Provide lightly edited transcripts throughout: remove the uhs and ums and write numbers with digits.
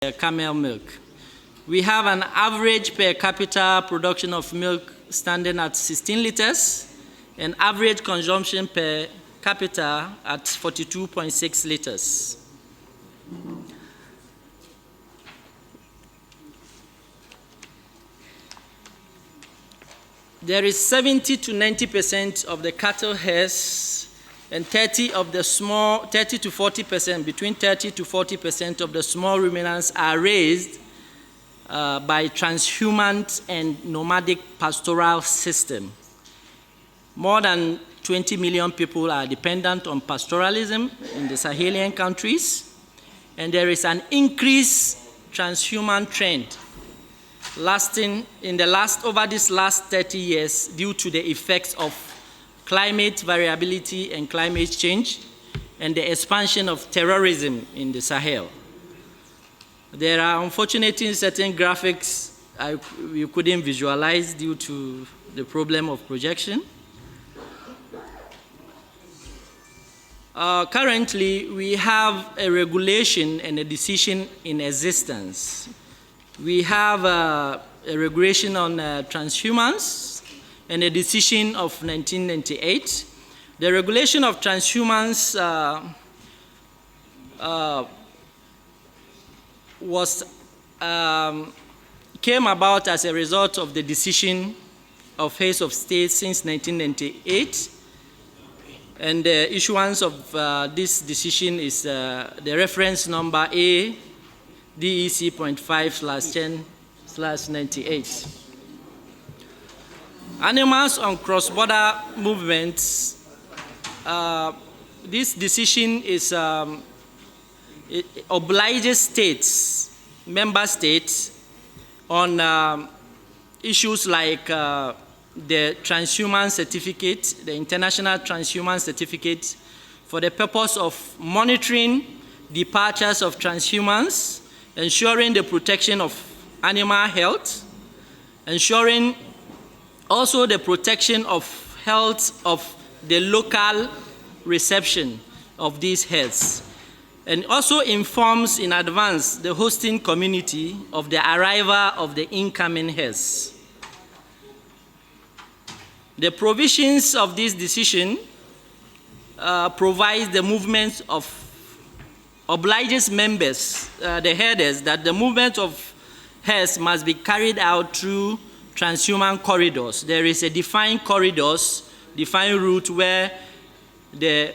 camel milk. We have an average per capita production of milk standing at 16 liters, and average consumption per capita at 42.6 liters. There is 70 to 90% of the cattle herds and 30 to 40%, between 30 to 40% of the small ruminants are raised by transhumant and nomadic pastoral system. More than 20 million people are dependent on pastoralism in the Sahelian countries, and there is an increased transhumant trend lasting over these last 30 years due to the effects of climate variability and climate change, and the expansion of terrorism in the Sahel. There are unfortunately certain graphics you couldn't visualize due to the problem of projection. Currently, we have a regulation and a decision in existence. We have a regulation on transhumance and a decision of 1998. The regulation of transhumance came about as a result of the decision of heads of state since 1998. And the issuance of this decision is the reference number ADEC.5/10/98. Animals on cross-border movements, this decision is, it obliges states, member states, on issues like the transhumance certificate, the international transhumance certificate, for the purpose of monitoring departures of transhumans, ensuring the protection of animal health, ensuring also the protection of health of the local reception of these herds, and also informs in advance the hosting community of the arrival of the incoming herds. The provisions of this decision provide the movement of, obliges members, the herders, that the movement of herds must be carried out through transhumant corridors. There is a defined corridors, defined route where the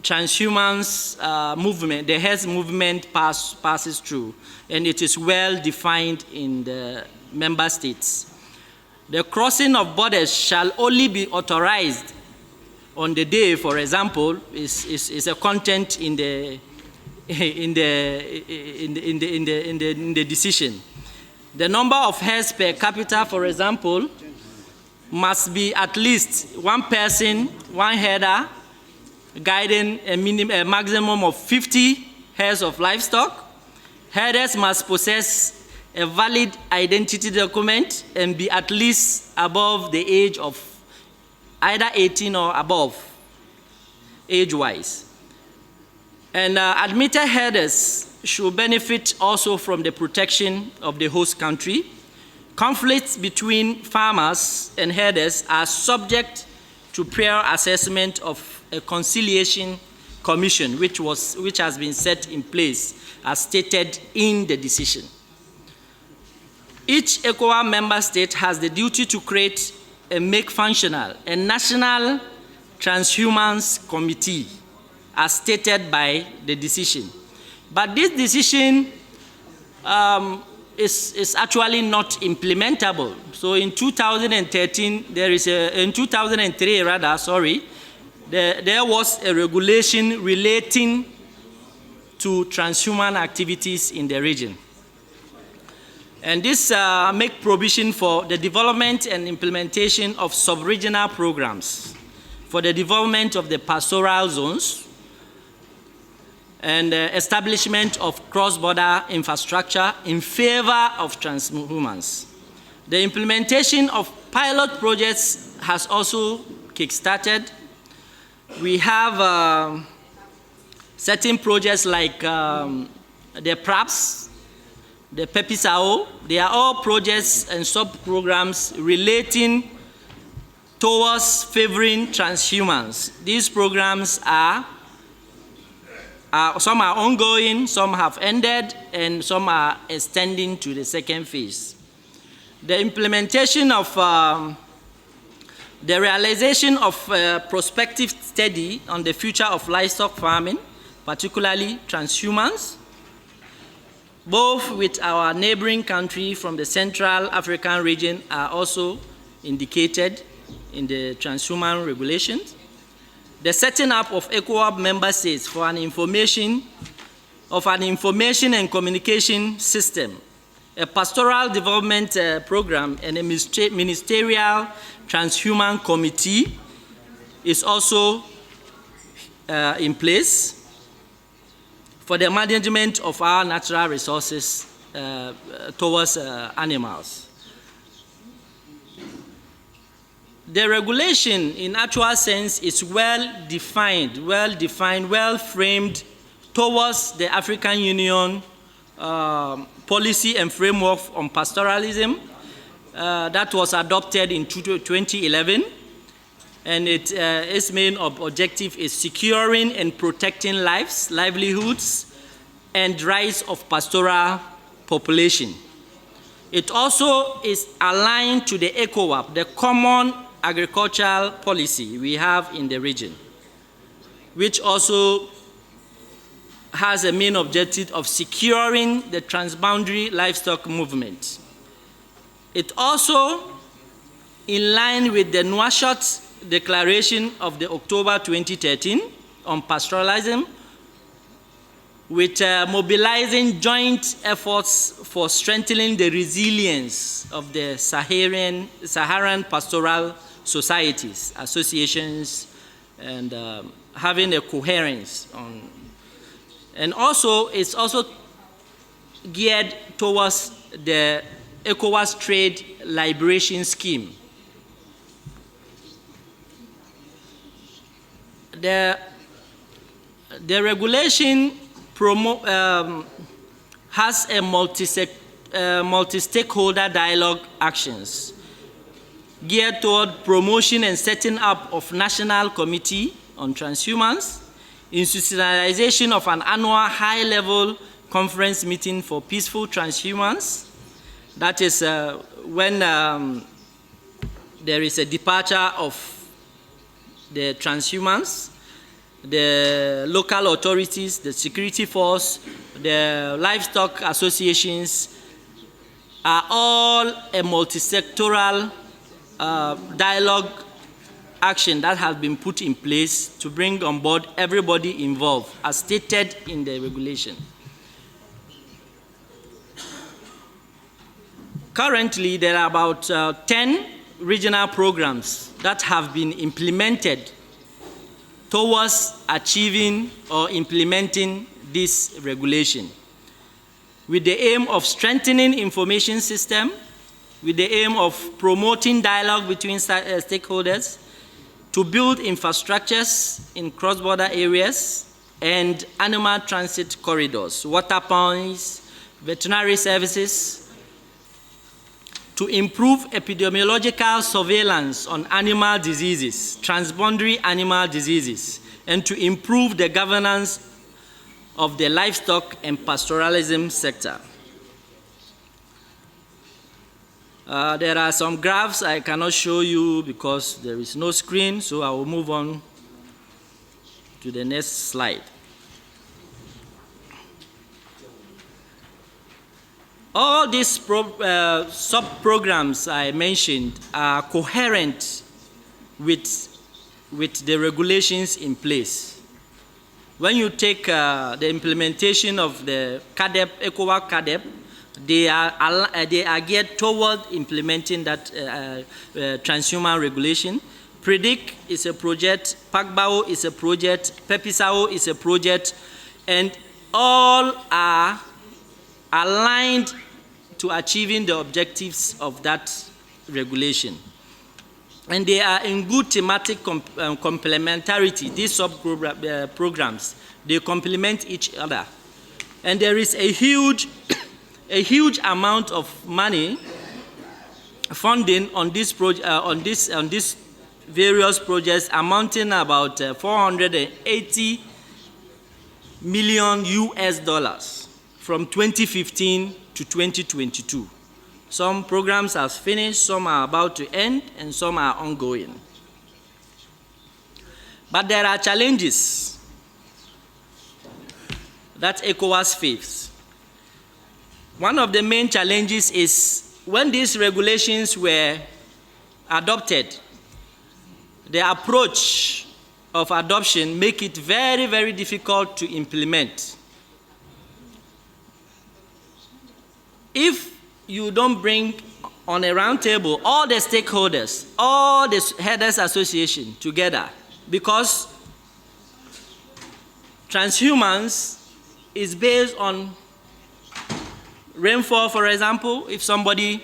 transhumance movement, the herds movement passes through, and it is well defined in the member states. The crossing of borders shall only be authorized on the day, for example, is a content in the decision. The number of herds per capita, for example, must be at least one person, one herder, guiding a maximum of 50 herds of livestock. Herders must possess a valid identity document and be at least above the age of either 18 or above, age-wise. And admitted herders should benefit also from the protection of the host country. Conflicts between farmers and herders are subject to prior assessment of a conciliation commission, which has been set in place as stated in the decision. Each ECOWAS member state has the duty to create and make functional a national transhumance committee as stated by the decision. But this decision is actually not implementable. So in 2013, in 2003 rather, sorry, there was a regulation relating to transhuman activities in the region. And this make provision for the development and implementation of sub-regional programs for the development of the pastoral zones and establishment of cross-border infrastructure in favor of transhumans. The implementation of pilot projects has also kick-started. We have certain projects like the PRAPS, the PEPISAO. They are all projects and sub-programs relating towards favoring transhumance. These programs are some are ongoing, some have ended, and some are extending to the second phase. The implementation of the realization of prospective study on the future of livestock farming, particularly transhumance, both with our neighboring country from the Central African region, are also indicated in the transhumance regulations. The setting up of ECOWAP member states for an information and communication system, a pastoral development program, and a ministerial transhumance committee is also in place for the management of our natural resources towards animals. The regulation, in actual sense, is well-defined, well-framed towards the African Union policy and framework on pastoralism that was adopted in 2011. And its main objective is securing and protecting lives, livelihoods, and rights of pastoral population. It also is aligned to the ECOWAP, the common agricultural policy we have in the region, which also has a main objective of securing the transboundary livestock movement. It also, in line with the Nouakchott Declaration of the October 2013 on pastoralism, with mobilizing joint efforts for strengthening the resilience of the Saharan pastoral societies, associations, and having a coherence on. And also, it's also geared towards the ECOWAS Trade Liberation Scheme. The regulation has a multi-stakeholder dialogue actions geared toward promotion and setting up of national committee on transhumance, institutionalization of an annual high-level conference meeting for peaceful transhumance. That is when there is a departure of the transhumance, the local authorities, the security force, the livestock associations are all a multi-sectoral dialogue action that has been put in place to bring on board everybody involved, as stated in the regulation. Currently, there are about 10 regional programs that have been implemented towards achieving or implementing this regulation, with the aim of strengthening information system, with the aim of promoting dialogue between stakeholders, to build infrastructures in cross-border areas and animal transit corridors, water points, veterinary services, to improve epidemiological surveillance on animal diseases, transboundary animal diseases, and to improve the governance of the livestock and pastoralism sector. There are some graphs I cannot show you because there is no screen, so I will move on to the next slide. All these sub-programs I mentioned are coherent with the regulations in place. When you take the implementation of the CADEP, ECOWAS CADEP, they are geared toward implementing that transhumance regulation. PREDIC is a project, PACBAO is a project, PEPISAO is a project, and all are aligned to achieving the objectives of that regulation. And they are in good thematic complementarity. These sub-programs, they complement each other. And there is a huge a huge amount of money funding on this various projects amounting about 480 million US dollars from 2015 to 2022. Some programs have finished, some are about to end, and some are ongoing. But there are challenges that ECOWAS faces. One of the main challenges is when these regulations were adopted, the approach of adoption make it very, very difficult to implement. If you don't bring on a round table all the stakeholders, all the headers association together, because transhumance is based on rainfall, for example. If somebody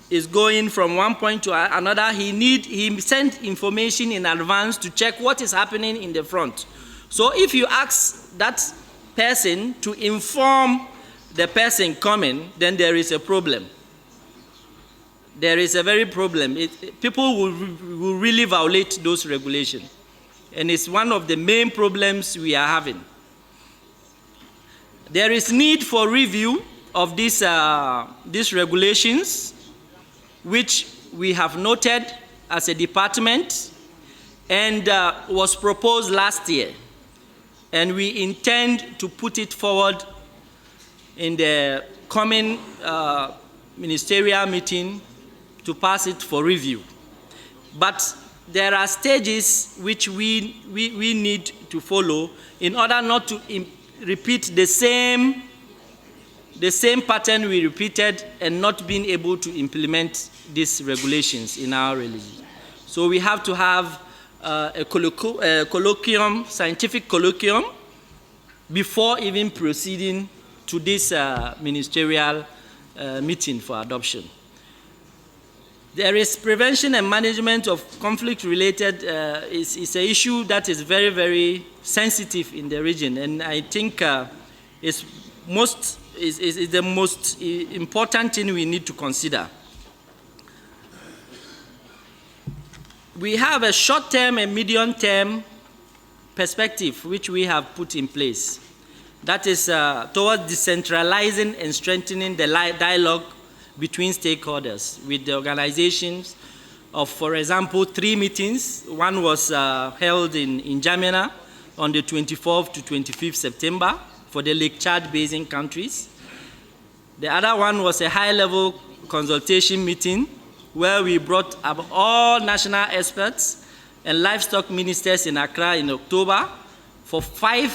is going from one point to another, he sent information in advance to check what is happening in the front. So if you ask that person to inform the person coming, then there is a problem. There is a very problem. People will really violate those regulations. And it's one of the main problems we are having. There is need for review of these regulations, which we have noted as a department and was proposed last year. And we intend to put it forward in the coming ministerial meeting to pass it for review. But there are stages which we need to follow in order not to repeat the same pattern we repeated and not being able to implement these regulations in our religion. So we have to have a colloquium, scientific colloquium, before even proceeding to this ministerial meeting for adoption. There is prevention and management of conflict-related, is an issue that is very, very sensitive in the region, and I think is the most important thing we need to consider. We have a short-term and medium-term perspective which we have put in place. That is towards decentralizing and strengthening the dialogue between stakeholders with the organizations of, for example, 3 meetings. One was held in N'Djamena on the 24th to 25th September for the Lake Chad Basin countries. The other one was a high-level consultation meeting where we brought up all national experts and livestock ministers in Accra in October for five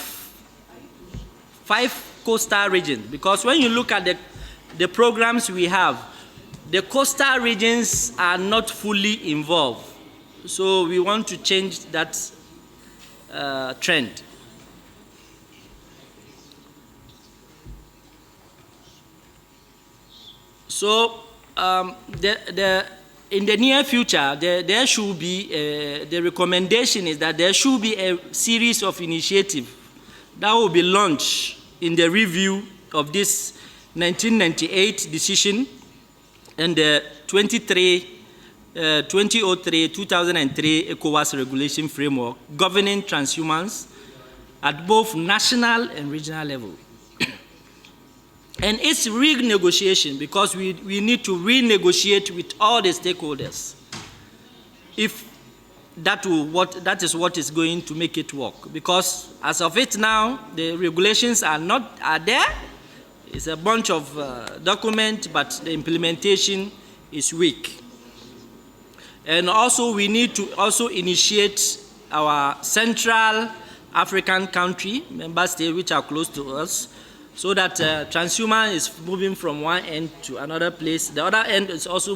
coastal regions. Because when you look at the programs we have, the coastal regions are not fully involved. So we want to change that trend. So in the near future, there should be, the recommendation is that there should be a series of initiatives that will be launched in the review of this 1998 decision and the 2003 ECOWAS regulation framework governing transhumance at both national and regional level. And it's renegotiation, because we need to renegotiate with all the stakeholders if that is what is going to make it work. Because as of it now, the regulations are there. It's a bunch of documents, but the implementation is weak. And also we need to also initiate our Central African country, member states which are close to us, so that transhumance is moving from one end to another place. The other end is also